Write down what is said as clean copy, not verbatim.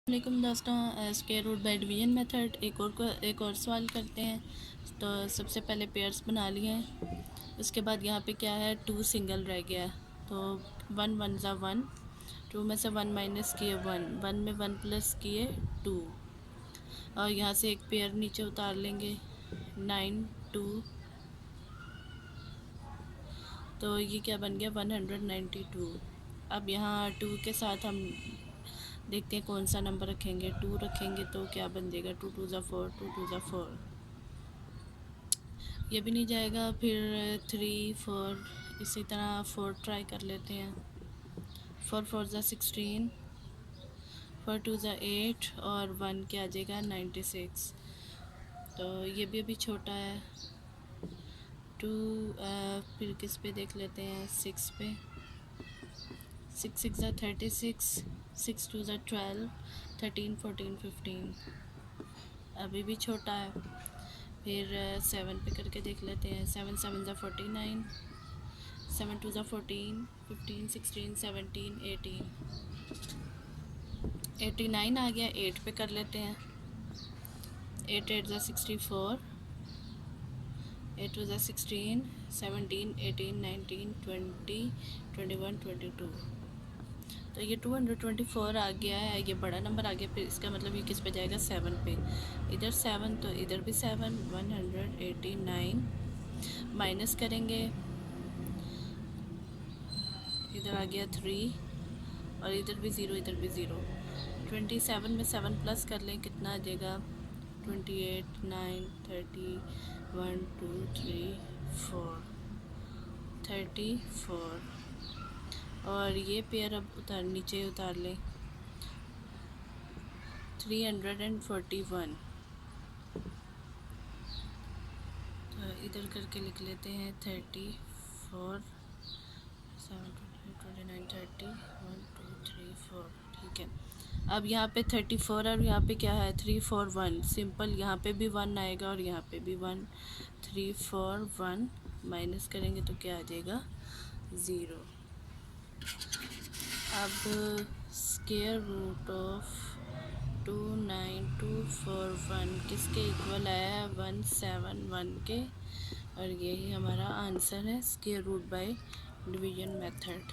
वालेकुम दोस्तों, square root by division method एक और सवाल करते हैं। तो सबसे पहले पेयर्स बना लिए हैं। उसके बाद यहाँ पे क्या है, 2 सिंगल रह गया है। तो 1 1 ज़ा 1, 2 में से 1 माइनस किए 1, 1 में 1 प्लस किए 2, और यहाँ से एक पेयर नीचे उतार लेंगे 9 2। तो ये क्या बन गया 192। अब यहाँ 2 के साथ हम देखते हैं कौन सा नंबर रखेंगे। 2 रखेंगे तो क्या बन जाएगा, 2 2 ज़ा 4, 2 2 ज़ा 4, ये भी नहीं जाएगा। फिर 3 4, इसी तरह 4 ट्राई कर लेते हैं। 4 4 ज़ा 16, 4 2 ज़ा 8, और 1 क्या आ जाएगा 96। तो ये भी अभी छोटा है। 2 फिर किस पे देख लेते हैं, 6 पे। 6 6 ज़ा 36, 6 2 ज़ा 12, 13 14 15, अभी भी छोटा है। फिर 7 पे करके देख लेते हैं। 7 7 ज़ा 49, 7 2 ज़ा 14, 15 16 17 18, 89 आ गया। 8 पे कर लेते हैं। 8 8 ज़ा 64, 8 2 ज़ा 16, 17 18 19 20 21 22। तो ये 224 आ गया है, ये बड़ा नंबर आ गया। फिर इसका मतलब ये किस पे जाएगा, 7 पे। इधर 7 तो इधर भी 7, 189 माइनस करेंगे, इधर आ गया 3, और इधर भी 0, इधर भी 0। 27 में 7 प्लस कर लें, कितना आ जाएगा 28 9 30 1 2 3 4 34। और ये पेयर अब नीचे उतार लें, 341। तो इधर करके लिख लेते हैं 34 7 29 30 1 2 3 4, ठीक है। अब यहाँ पे 34 और यहाँ पे क्या है 3 4 1, सिंपल। यहाँ पे भी 1 आएगा और यहाँ पे भी 1। 3 4 1 माइनस करेंगे तो क्या आ जाएगा 0। अब स्क्वायर रूट ऑफ 29241 किसके इक्वल आया है, 171 के। और यही हमारा आंसर है, square root by division method.